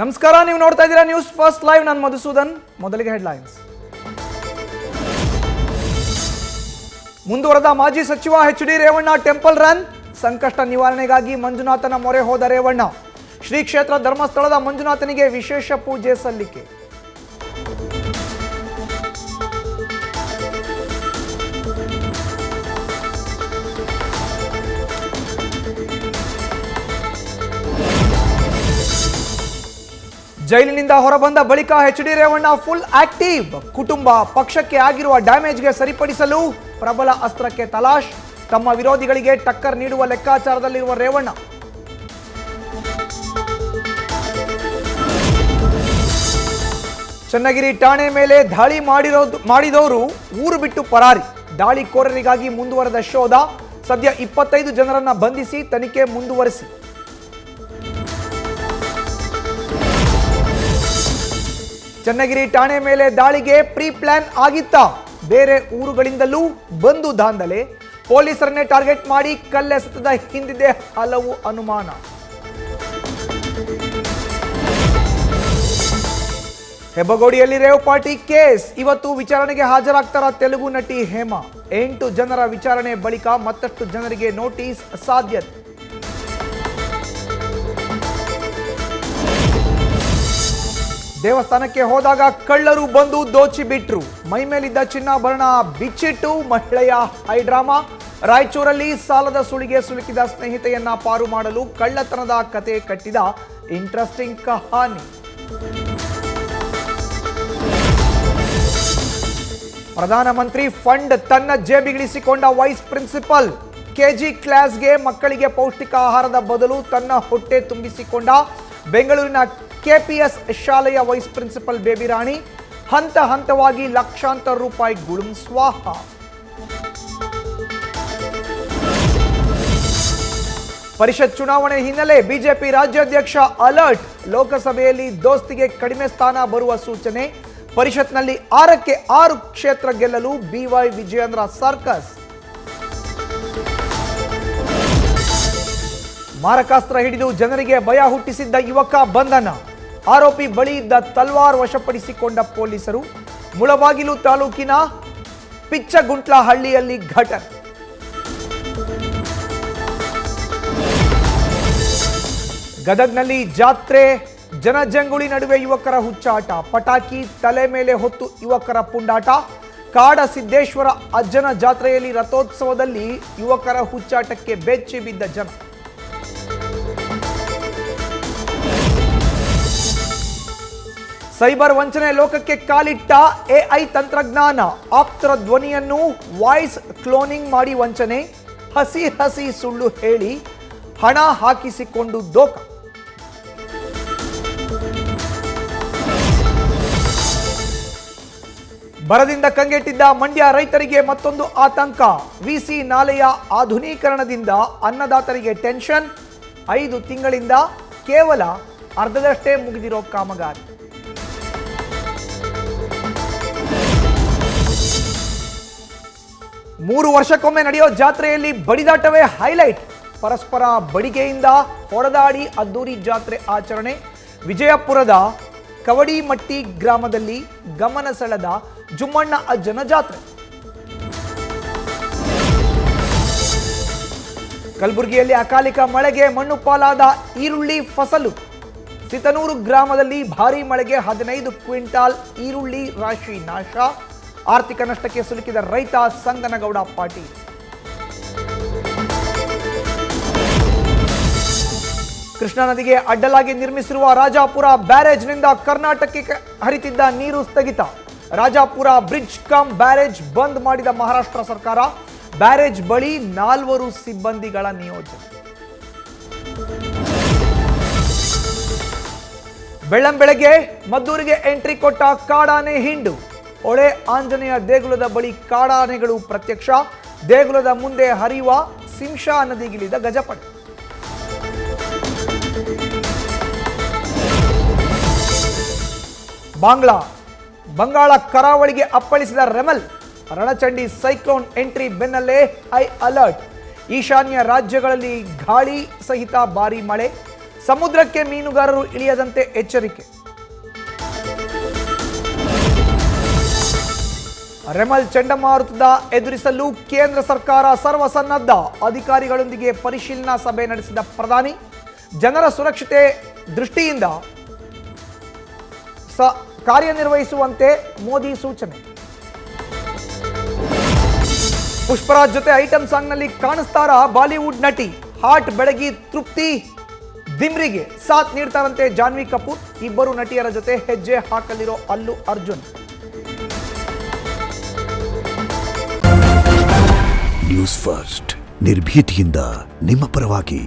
ನಮಸ್ಕಾರ, ನೀವು ನೋಡ್ತಾ ಇದ್ದೀರಾ ನ್ಯೂಸ್ ಫಸ್ಟ್ ಲೈವ್. ನಾನು ಮಧುಸೂದನ್. ಮೊದಲಿಗೆ ಹೆಡ್ಲೈನ್ಸ್. ಮುಂದುವರೆದ ಮಾಜಿ ಸಚಿವ ಎಚ್.ಡಿ. Revanna temple run. ಸಂಕಷ್ಟ ನಿವಾರಣೆಗಾಗಿ ಮಂಜುನಾಥನ ಮೊರೆ ಹೋದ ರೇವಣ್ಣ. ಶ್ರೀ ಕ್ಷೇತ್ರ ಧರ್ಮಸ್ಥಳದ ಮಂಜುನಾಥನಿಗೆ ವಿಶೇಷ ಪೂಜೆ ಸಲ್ಲಿಕೆ. ಜೈಲಿನಿಂದ ಹೊರಬಂದ ಬಳಿಕ ಎಚ್.ಡಿ. Revanna full active. ಕುಟುಂಬ ಪಕ್ಷಕ್ಕೆ ಆಗಿರುವ ಡ್ಯಾಮೇಜ್ಗೆ ಸರಿಪಡಿಸಲು ಪ್ರಬಲ ಅಸ್ತ್ರಕ್ಕೆ ತಲಾಶ್. ತಮ್ಮ ವಿರೋಧಿಗಳಿಗೆ ಟಕ್ಕರ್ ನೀಡುವ ಲೆಕ್ಕಾಚಾರದಲ್ಲಿರುವ ರೇವಣ್ಣ. ಚನ್ನಗಿರಿ ಠಾಣೆ ಮೇಲೆ ದಾಳಿ ಮಾಡಿದವರು ಊರು ಬಿಟ್ಟು ಪರಾರಿ. ದಾಳಿಕೋರರಿಗಾಗಿ ಮುಂದುವರೆದ ಶೋಧ. ಸದ್ಯ 25 ಜನರನ್ನ ಬಂಧಿಸಿ ತನಿಖೆ ಮುಂದುವರೆಸಿ. ಚನ್ನಗಿರಿ ಠಾಣೆ ಮೇಲೆ ದಾಳಿಗೆ ಪ್ರೀ ಪ್ಲಾನ್ ಆಗಿತ್ತ? ಬೇರೆ ಊರುಗಳಿಂದಲೂ ಬಂದು ದಾಂಧಲೆ. ಪೊಲೀಸರನ್ನೇ ಟಾರ್ಗೆಟ್ ಮಾಡಿ ಕಲ್ಲೆಸೆತದ ಹಿಂದಿದೆ ಹಲವು ಅನುಮಾನ. ಹೆಬ್ಬಗೋಡಿಯಲ್ಲಿ ರೇವ್ ಪಾರ್ಟಿ ಕೇಸ್. ಇವತ್ತು ವಿಚಾರಣೆಗೆ ಹಾಜರಾಗ್ತಾರ ತೆಲುಗು ನಟಿ ಹೇಮಾ. 8 ಜನರ ವಿಚಾರಣೆ ಬಳಿಕ ಮತ್ತಷ್ಟು ಜನರಿಗೆ ನೋಟಿಸ್ ಸಾಧ್ಯತೆ. ದೇವಸ್ಥಾನಕ್ಕೆ ಹೋದಾಗ ಕಳ್ಳರು ಬಂದು ದೋಚಿ ಬಿಟ್ರು. ಮೈ ಮೇಲಿದ್ದ ಚಿನ್ನಾಭರಣ ಬಿಚ್ಚಿಟ್ಟು ಮಹಿಳೆಯ ಹೈಡ್ರಾಮಾ. ರಾಯಚೂರಲ್ಲಿ ಸಾಲದ ಸುಳಿಗೆ ಸಿಲುಕಿದ ಸ್ನೇಹಿತೆಯನ್ನ ಪಾರು ಮಾಡಲು ಕಳ್ಳತನದ ಕತೆ ಕಟ್ಟಿದ ಇಂಟ್ರೆಸ್ಟಿಂಗ್ ಕಹಾನಿ. ಪ್ರಧಾನಮಂತ್ರಿ ಫಂಡ್ ತನ್ನ ಜೇಬಿಗಿಳಿಸಿಕೊಂಡ ವೈಸ್ ಪ್ರಿನ್ಸಿಪಲ್. ಕೆಜಿ ಕ್ಲಾಸ್ಗೆ ಮಕ್ಕಳಿಗೆ ಪೌಷ್ಟಿಕ ಆಹಾರದ ಬದಲು ತನ್ನ ಹೊಟ್ಟೆ ತುಂಬಿಸಿಕೊಂಡ ಬೆಂಗಳೂರಿನ ಕೆಪಿಎಸ್ ಶಾಲೆಯ ವೈಸ್ ಪ್ರಿನ್ಸಿಪಲ್ ಬೇಬಿ ರಾಣಿ. ಹಂತ ಹಂತವಾಗಿ ಲಕ್ಷಾಂತರ ರೂಪಾಯಿ ಗುಳುಂ ಸ್ವಾಹ. ಪರಿಷತ್ ಚುನಾವಣೆ ಹಿನ್ನೆಲೆ ಬಿಜೆಪಿ ರಾಜ್ಯಾಧ್ಯಕ್ಷ ಅಲರ್ಟ್. ಲೋಕಸಭೆಯಲ್ಲಿ ದೋಸ್ತಿಗೆ ಕಡಿಮೆ ಸ್ಥಾನ ಬರುವ ಸೂಚನೆ. ಪರಿಷತ್ನಲ್ಲಿ 6ಕ್ಕೆ 6 ಕ್ಷೇತ್ರ ಗೆಲ್ಲಲು ಬಿವೈ ವಿಜಯೇಂದ್ರ ಸರ್ಕಸ್. ಮಾರಕಾಸ್ತ್ರ ಹಿಡಿದು ಜನರಿಗೆ ಭಯ ಹುಟ್ಟಿಸಿದ್ದ ಯುವಕ ಬಂಧನ. ಆರೋಪಿ ಬಳಿ ಇದ್ದ ತಲ್ವಾರ್ ವಶಪಡಿಸಿಕೊಂಡ ಪೊಲೀಸರು. ಮುಳಬಾಗಿಲು ತಾಲೂಕಿನ ಪಿಚ್ಚಗುಂಟ್ಲ ಹಳ್ಳಿಯಲ್ಲಿ ಘಟನೆ. ಗದಗ್ನಲ್ಲಿ ಜಾತ್ರೆ ಜನಜಂಗುಳಿ ನಡುವೆ ಯುವಕರ ಹುಚ್ಚಾಟ. ಪಟಾಕಿ ತಲೆ ಮೇಲೆ ಹೊತ್ತು ಯುವಕರ ಪುಂಡಾಟ. ಕಾಡ ಸಿದ್ದೇಶ್ವರ ಅಜ್ಜನ ಜಾತ್ರೆಯಲ್ಲಿ ರಥೋತ್ಸವದಲ್ಲಿ ಯುವಕರ ಹುಚ್ಚಾಟಕ್ಕೆ ಬೆಚ್ಚಿ ಬಿದ್ದ ಜನ. ಸೈಬರ್ ವಂಚನೆ ಲೋಕಕ್ಕೆ ಕಾಲಿಟ್ಟ ಎಐ ತಂತ್ರಜ್ಞಾನ. ಆಪ್ತರ ಧ್ವನಿಯನ್ನು ವಾಯ್ಸ್ ಕ್ಲೋನಿಂಗ್ ಮಾಡಿ ವಂಚನೆ. ಹಸಿ ಹಸಿ ಸುಳ್ಳು ಹೇಳಿ ಹಣ ಹಾಕಿಸಿಕೊಂಡು ದೋಖ. ಬರದಿಂದ ಕಂಗೆಟ್ಟಿದ್ದ ಮಂಡ್ಯ ರೈತರಿಗೆ ಮತ್ತೊಂದು ಆತಂಕ. VC ನಾಲೆಯ ಆಧುನೀಕರಣದಿಂದ ಅನ್ನದಾತರಿಗೆ tension. 5 ತಿಂಗಳಿಂದ ಕೇವಲ ಅರ್ಧದಷ್ಟೇ ಮುಗಿದಿರೋ ಕಾಮಗಾರಿ. ಮೂರು ವರ್ಷಕ್ಕೊಮ್ಮೆ ನಡೆಯೋ ಜಾತ್ರೆಯಲ್ಲಿ ಬಡಿದಾಟವೇ ಹೈಲೈಟ್. ಪರಸ್ಪರ ಬಡಿಗೆಯಿಂದ ಹೊಡೆದಾಡಿ ಅದ್ದೂರಿ ಜಾತ್ರೆ ಆಚರಣೆ. ವಿಜಯಪುರದ ಕವಡಿಮಟ್ಟಿ ಗ್ರಾಮದಲ್ಲಿ ಗಮನ ಸೆಳೆದ ಜುಮ್ಮಣ್ಣ ಅಜ್ಜನ ಜಾತ್ರೆ. ಕಲಬುರಗಿಯಲ್ಲಿ ಅಕಾಲಿಕ ಮಳೆಗೆ ಮಣ್ಣು ಪಾಲಾದ ಈರುಳ್ಳಿ ಫಸಲು. ಸಿತನೂರು ಗ್ರಾಮದಲ್ಲಿ ಭಾರೀ ಮಳೆಗೆ 15 ಕ್ವಿಂಟಾಲ್ ಈರುಳ್ಳಿ ರಾಶಿ ನಾಶ. ಆರ್ಥಿಕ ನಷ್ಟಕ್ಕೆ ಸಿಲುಕಿದ ರೈತ ಸಂಗನಗೌಡ ಪಾಟೀಲ್. ಕೃಷ್ಣಾ ನದಿಗೆ ಅಡ್ಡಲಾಗಿ ನಿರ್ಮಿಸಿರುವ ರಾಜಾಪುರ ಬ್ಯಾರೇಜ್ನಿಂದ ಕರ್ನಾಟಕಕ್ಕೆ ಹರಿತಿದ್ದ ನೀರು ಸ್ಥಗಿತ. ರಾಜಾಪುರ ಬ್ರಿಡ್ಜ್ ಕಮ್ ಬ್ಯಾರೇಜ್ ಬಂದ್ ಮಾಡಿದ ಮಹಾರಾಷ್ಟ್ರ ಸರ್ಕಾರ. ಬ್ಯಾರೇಜ್ ಬಳಿ 4 ಸಿಬ್ಬಂದಿಗಳ ನಿಯೋಜನೆ. ಬೆಳ್ಳಂಬೆಳಗ್ಗೆ ಮದ್ದೂರಿಗೆ ಎಂಟ್ರಿ ಕೊಟ್ಟ ಕಾಡಾನೆ ಹಿಂಡು. ಹೊಳೆ ಆಂಜನೇಯ ದೇಗುಲದ ಬಳಿ ಕಾಡಾನೆಗಳು ಪ್ರತ್ಯಕ್ಷ. ದೇಗುಲದ ಮುಂದೆ ಹರಿಯುವ ಸಿಂಶಾ ನದಿಗಿಳಿದ ಗಜಪಡೆ. ಬಂಗಾಳ ಕರಾವಳಿಗೆ ಅಪ್ಪಳಿಸಿದ ರೆಮಲ್. ರಣಚಂಡಿ ಸೈಕ್ಲೋನ್ ಎಂಟ್ರಿ ಬೆನ್ನಲ್ಲೇ ಹೈ ಅಲರ್ಟ್. ಈಶಾನ್ಯ ರಾಜ್ಯಗಳಲ್ಲಿ ಗಾಳಿ ಸಹಿತ ಭಾರೀ ಮಳೆ. ಸಮುದ್ರಕ್ಕೆ ಮೀನುಗಾರರು ಇಳಿಯದಂತೆ ಎಚ್ಚರಿಕೆ. ರೆಮಲ್ ಚಂಡಮಾರುತದ ಎದುರಿಸಲು ಕೇಂದ್ರ ಸರ್ಕಾರ ಸರ್ವಸನ್ನದ್ಧ. ಅಧಿಕಾರಿಗಳೊಂದಿಗೆ ಪರಿಶೀಲನಾ ಸಭೆ ನಡೆಸಿದ ಪ್ರಧಾನಿ. ಜನರ ಸುರಕ್ಷತೆ ದೃಷ್ಟಿಯಿಂದ ಕಾರ್ಯನಿರ್ವಹಿಸುವಂತೆ ಮೋದಿ ಸೂಚನೆ. ಪುಷ್ಪರಾಜ್ ಜೊತೆ ಐಟಂ ಸಾಂಗ್ನಲ್ಲಿ ಕಾಣಿಸ್ತಾರ ಬಾಲಿವುಡ್ ನಟಿ. ಹಾಟ್ ಬೆಡಗಿ ತೃಪ್ತಿ ದಿಮ್ರಿಗೆ ಸಾಥ್ ನೀಡ್ತಾರಂತೆ ಜಾನ್ವಿ ಕಪೂರ್. ಇಬ್ಬರು ನಟಿಯರ ಜೊತೆ ಹೆಜ್ಜೆ ಹಾಕಲಿರೋ ಅಲ್ಲು ಅರ್ಜುನ್. ನ್ಯೂಸ್ ಫಸ್ಟ್ ನಿರ್ಭೀತಿಯಿಂದ ನಿಮ್ಮ ಪರವಾಗಿ.